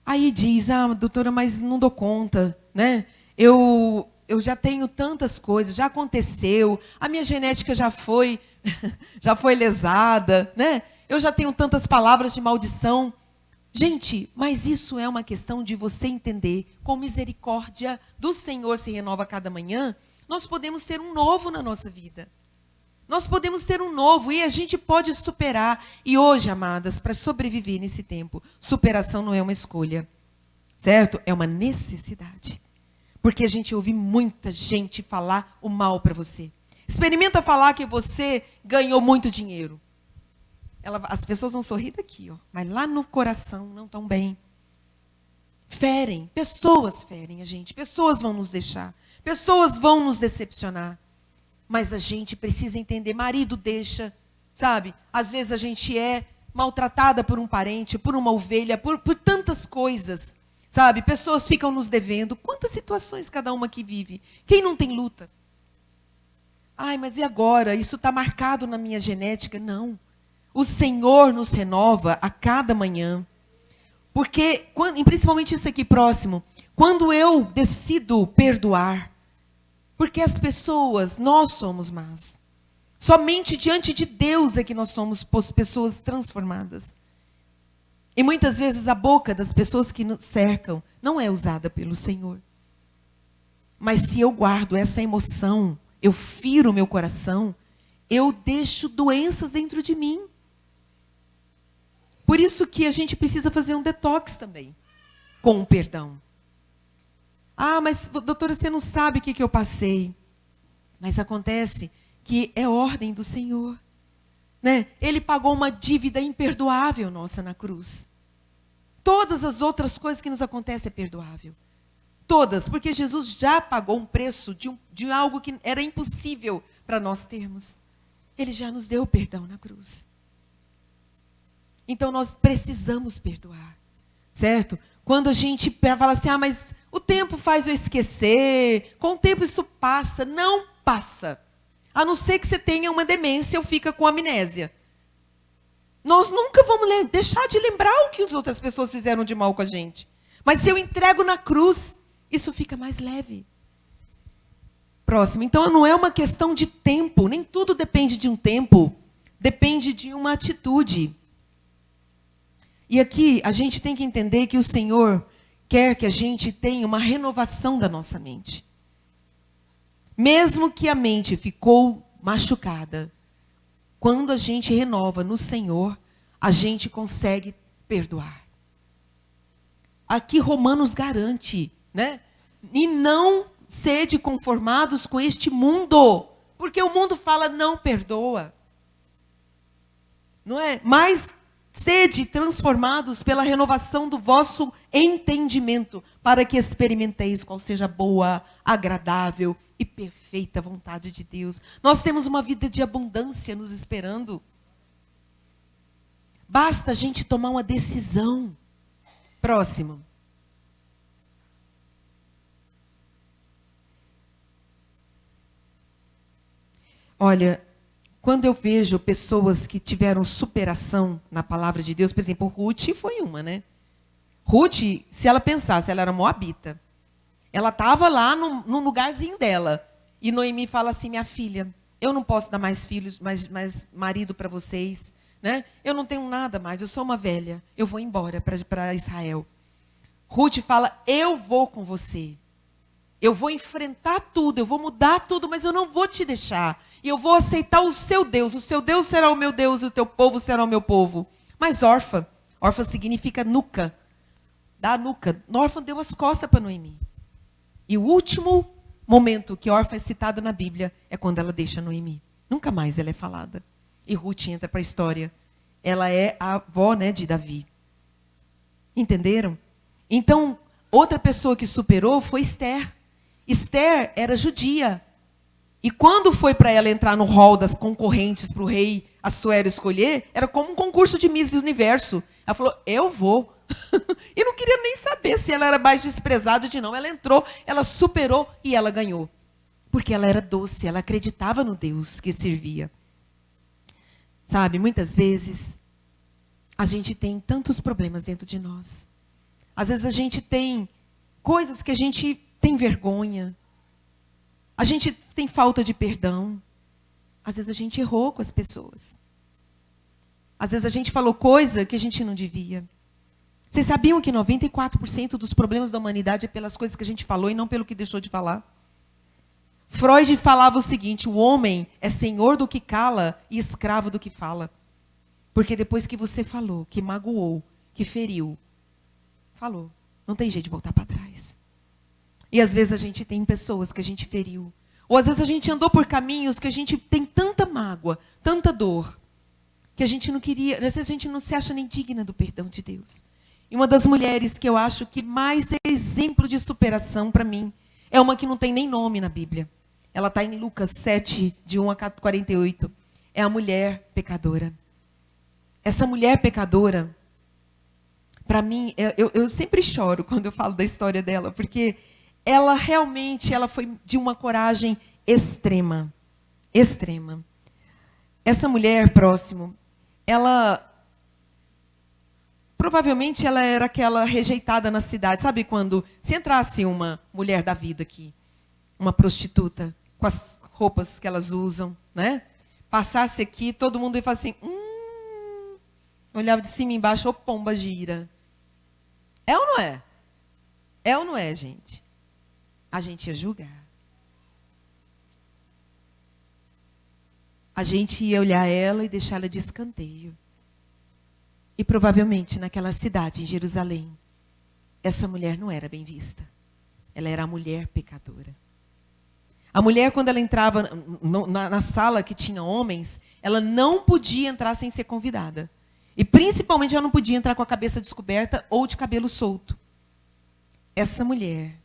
Aí diz, doutora, mas não dou conta, né? Eu já tenho tantas coisas, já aconteceu, a minha genética já foi lesada, né? Eu já tenho tantas palavras de maldição. Gente, mas isso é uma questão de você entender, com misericórdia do Senhor se renova a cada manhã, nós podemos ter um novo na nossa vida. Nós podemos ter um novo e a gente pode superar. E hoje, amadas, para sobreviver nesse tempo, superação não é uma escolha, certo? É uma necessidade. Porque a gente ouve muita gente falar o mal para você. Experimenta falar que você ganhou muito dinheiro. As pessoas vão sorrir daqui, ó, mas lá no coração não estão bem. Ferem, pessoas ferem a gente, pessoas vão nos deixar, pessoas vão nos decepcionar. Mas a gente precisa entender, marido deixa, sabe? Às vezes a gente é maltratada por um parente, por uma ovelha, por tantas coisas, sabe? Pessoas ficam nos devendo. Quantas situações cada uma que vive? Quem não tem luta? Ai, mas e agora? Isso está marcado na minha genética? Não. O Senhor nos renova a cada manhã. Porque, principalmente isso aqui próximo, quando eu decido perdoar, porque as pessoas, nós somos más. Somente diante de Deus é que nós somos pessoas transformadas. E muitas vezes a boca das pessoas que nos cercam não é usada pelo Senhor. Mas se eu guardo essa emoção, eu firo o meu coração, eu deixo doenças dentro de mim. Por isso que a gente precisa fazer um detox também, com o perdão. Ah, mas doutora, você não sabe o que eu passei. Mas acontece que é ordem do Senhor. Né? Ele pagou uma dívida imperdoável nossa na cruz. Todas as outras coisas que nos acontecem é perdoável. Todas, porque Jesus já pagou um preço de algo que era impossível para nós termos. Ele já nos deu o perdão na cruz. Então nós precisamos perdoar. Certo? Quando a gente fala assim, mas o tempo faz eu esquecer, com o tempo isso passa. Não passa. A não ser que você tenha uma demência ou fica com amnésia. Nós nunca vamos deixar de lembrar o que as outras pessoas fizeram de mal com a gente. Mas se eu entrego na cruz, isso fica mais leve. Próximo. Então não é uma questão de tempo. Nem tudo depende de um tempo. Depende de uma atitude. E aqui a gente tem que entender que o Senhor quer que a gente tenha uma renovação da nossa mente. Mesmo que a mente ficou machucada, quando a gente renova no Senhor, a gente consegue perdoar. Aqui Romanos garante, né? E não sede conformados com este mundo, porque o mundo fala não perdoa. Não é? Mas sede transformados pela renovação do vosso entendimento, para que experimenteis qual seja a boa, agradável e perfeita vontade de Deus. Nós temos uma vida de abundância nos esperando. Basta a gente tomar uma decisão. Próximo. Olha, quando eu vejo pessoas que tiveram superação na palavra de Deus, por exemplo, Ruth foi uma, né? Ruth, se ela pensasse, ela era moabita. Ela estava lá no lugarzinho dela. E Noemi fala assim, minha filha, eu não posso dar mais filhos, mais marido para vocês, né? Eu não tenho nada mais, eu sou uma velha. Eu vou embora para Israel. Ruth fala, eu vou com você. Eu vou enfrentar tudo, eu vou mudar tudo, mas eu não vou te deixar. E eu vou aceitar o seu Deus será o meu Deus e o teu povo será o meu povo. Mas Orfa significa nuca, da nuca. Orfa deu as costas para Noemi. E o último momento que Orfa é citada na Bíblia é quando ela deixa Noemi. Nunca mais ela é falada. E Ruth entra para a história. Ela é a avó, né, de Davi. Entenderam? Então, outra pessoa que superou foi Esther. Esther era judia. E quando foi para ela entrar no hall das concorrentes para o rei Assuero escolher, era como um concurso de Miss Universo. Ela falou, eu vou. E não queria nem saber se ela era mais desprezada de não. Ela entrou, ela superou e ela ganhou. Porque ela era doce, ela acreditava no Deus que servia. Sabe, muitas vezes, a gente tem tantos problemas dentro de nós. Às vezes a gente tem coisas que a gente tem vergonha. A gente tem falta de perdão. Às vezes a gente errou com as pessoas. Às vezes a gente falou coisa que a gente não devia. Vocês sabiam que 94% dos problemas da humanidade é pelas coisas que a gente falou e não pelo que deixou de falar? Freud falava o seguinte, o homem é senhor do que cala e escravo do que fala. Porque depois que você falou, que magoou, que feriu, falou, não tem jeito de voltar para trás. E às vezes a gente tem pessoas que a gente feriu. Ou às vezes a gente andou por caminhos que a gente tem tanta mágoa, tanta dor, que a gente não queria, às vezes a gente não se acha nem digna do perdão de Deus. E uma das mulheres que eu acho que mais é exemplo de superação para mim, é uma que não tem nem nome na Bíblia. Ela está em Lucas 7, de 1 a 48. É a mulher pecadora. Essa mulher pecadora, para mim, eu sempre choro quando eu falo da história dela, porque ela realmente foi de uma coragem extrema. Extrema. Essa mulher, próximo, provavelmente ela era aquela rejeitada na cidade. Sabe quando, se entrasse uma mulher da vida aqui, uma prostituta, com as roupas que elas usam, né? Passasse aqui, todo mundo ia falar assim, olhava de cima e embaixo, ô pomba gira. É ou não é? É ou não é, gente? A gente ia julgar. A gente ia olhar ela e deixar ela de escanteio. E provavelmente naquela cidade, em Jerusalém, essa mulher não era bem vista. Ela era a mulher pecadora. A mulher, quando ela entrava na sala que tinha homens, ela não podia entrar sem ser convidada. E principalmente ela não podia entrar com a cabeça descoberta ou de cabelo solto. Essa mulher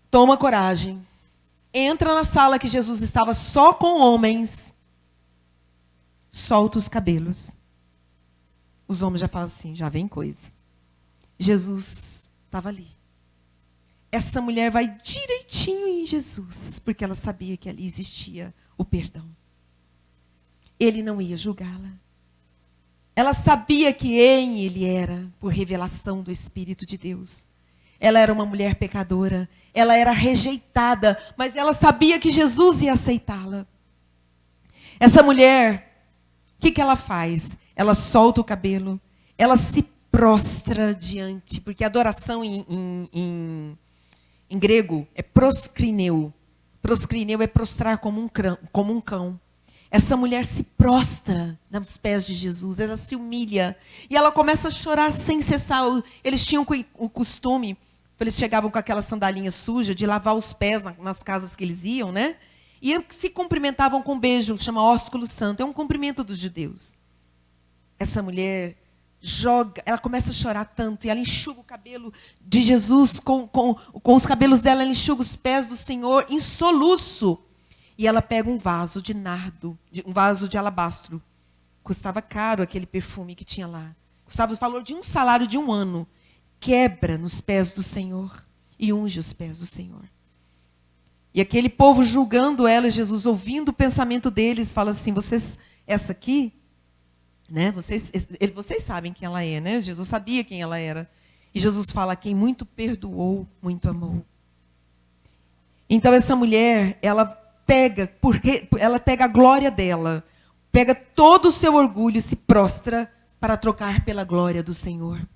toma coragem, entra na sala que Jesus estava só com homens, solta os cabelos. Os homens já falam assim, já vem coisa. Jesus estava ali. essa mulher vai direitinho em Jesus, porque ela sabia que ali existia o perdão. Ele não ia julgá-la. Ela sabia que ele era, por revelação do Espírito de Deus. Ela era uma mulher pecadora, ela era rejeitada, mas ela sabia que Jesus ia aceitá-la. Essa mulher, o que ela faz? Ela solta o cabelo, ela se prostra diante, porque adoração em grego é proskrineu. Proskrineu é prostrar como um cão. Essa mulher se prostra nos pés de Jesus, ela se humilha. E ela começa a chorar sem cessar. Eles tinham o costume, eles chegavam com aquela sandalinha suja, de lavar os pés nas casas que eles iam, né? E se cumprimentavam com um beijo, chama ósculo santo. É um cumprimento dos judeus. Essa mulher ela começa a chorar tanto, e ela enxuga o cabelo de Jesus, com os cabelos dela, ela enxuga os pés do Senhor em soluço. E ela pega um vaso de nardo, um vaso de alabastro. Custava caro aquele perfume que tinha lá. Custava o valor de um salário de um ano. Quebra nos pés do Senhor e unge os pés do Senhor. E aquele povo julgando ela, Jesus ouvindo o pensamento deles, fala assim, essa aqui, né? Vocês sabem quem ela é, né? Jesus sabia quem ela era. E Jesus fala, quem muito perdoou, muito amou. Então essa mulher, ela pega a glória dela, pega todo o seu orgulho e se prostra para trocar pela glória do Senhor.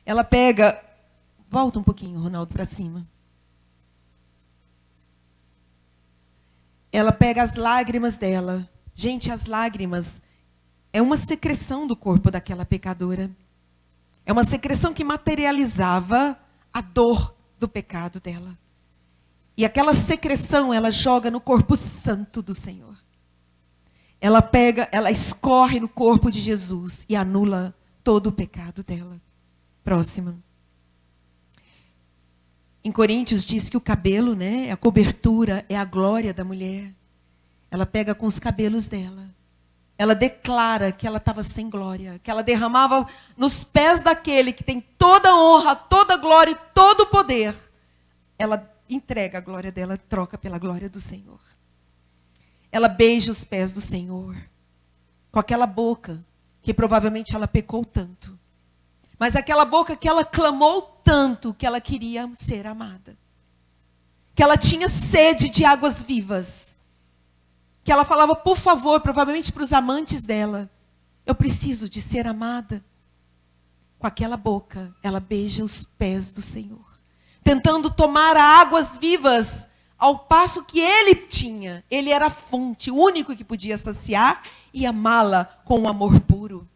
Ela pega, volta um pouquinho, Ronaldo, para cima. Ela pega as lágrimas dela. Gente, as lágrimas é uma secreção do corpo daquela pecadora. É uma secreção que materializava a dor do pecado dela. E aquela secreção, ela joga no corpo santo do Senhor. Ela escorre no corpo de Jesus e anula todo o pecado dela. Próxima. Em Coríntios diz que o cabelo, né, a cobertura é a glória da mulher. Ela pega com os cabelos dela. Ela declara que ela estava sem glória, que ela derramava nos pés daquele que tem toda a honra, toda a glória e todo o poder. Ela entrega a glória dela, troca pela glória do Senhor. Ela beija os pés do Senhor, com aquela boca que provavelmente ela pecou tanto. Mas aquela boca que ela clamou tanto que ela queria ser amada. Que ela tinha sede de águas vivas. Que ela falava, por favor, provavelmente para os amantes dela, eu preciso de ser amada. Com aquela boca, ela beija os pés do Senhor. Tentando tomar águas vivas, ao passo que ele tinha. Ele era a fonte, o único que podia saciar e amá-la com um amor puro.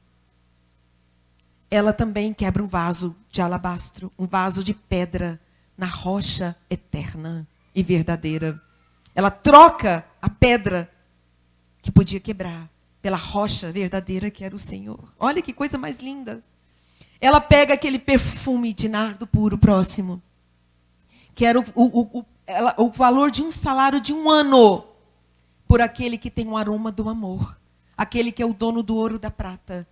Ela também quebra um vaso de alabastro, um vaso de pedra, na rocha eterna e verdadeira. Ela troca a pedra que podia quebrar pela rocha verdadeira que era o Senhor. Olha que coisa mais linda. Ela pega aquele perfume de nardo puro próximo, que era o valor de um salário de um ano, por aquele que tem o aroma do amor, aquele que é o dono do ouro e da prata,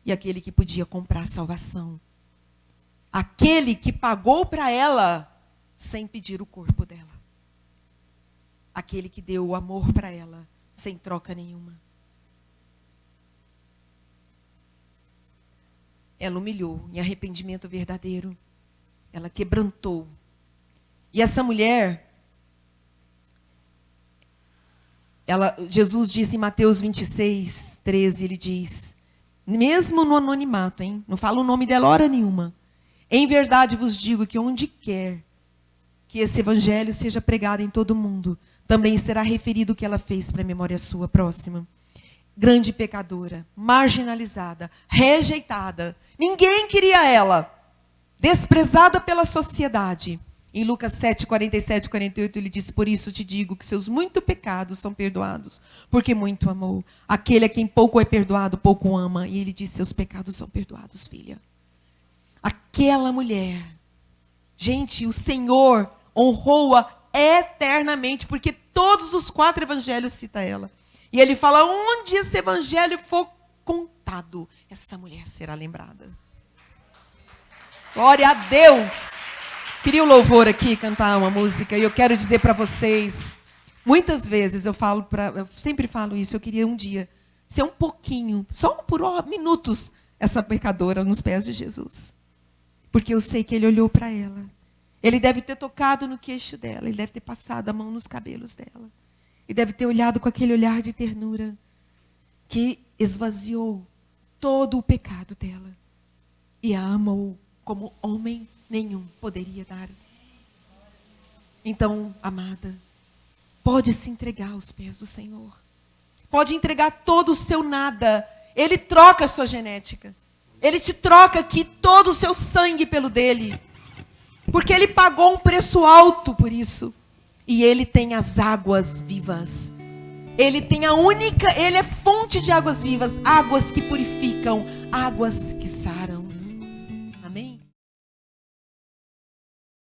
e aquele que podia comprar a salvação. Aquele que pagou para ela sem pedir o corpo dela. Aquele que deu o amor para ela sem troca nenhuma. Ela humilhou em arrependimento verdadeiro. Ela quebrantou. E essa mulher, Jesus diz em Mateus 26, 13, ele diz, mesmo no anonimato, hein? Não fala o nome dela hora nenhuma. Em verdade vos digo que onde quer que esse evangelho seja pregado em todo o mundo, também será referido o que ela fez para a memória sua. Próxima. Grande pecadora, marginalizada, rejeitada. Ninguém queria ela. Desprezada pela sociedade. Em Lucas 7, 47 e 48, ele diz, por isso te digo que seus muitos pecados são perdoados, porque muito amou. Aquele a quem pouco é perdoado, pouco ama. E ele diz, seus pecados são perdoados, filha. Aquela mulher, gente, o Senhor honrou-a eternamente, porque todos os 4 evangelhos citam ela. E ele fala, onde esse evangelho for contado, essa mulher será lembrada. Glória a Deus! Queria o louvor aqui, cantar uma música, e eu quero dizer para vocês, muitas vezes eu sempre falo isso, eu queria um dia ser um pouquinho, só por minutos, essa pecadora nos pés de Jesus. Porque eu sei que ele olhou para ela. Ele deve ter tocado no queixo dela, ele deve ter passado a mão nos cabelos dela. E deve ter olhado com aquele olhar de ternura que esvaziou todo o pecado dela. E a amou como homem nenhum poderia dar. Então, amada, pode se entregar aos pés do Senhor. Pode entregar todo o seu nada. Ele troca a sua genética. Ele te troca aqui todo o seu sangue pelo dele. Porque ele pagou um preço alto por isso. E ele tem as águas vivas. Ele é fonte de águas vivas, águas que purificam, águas que saram.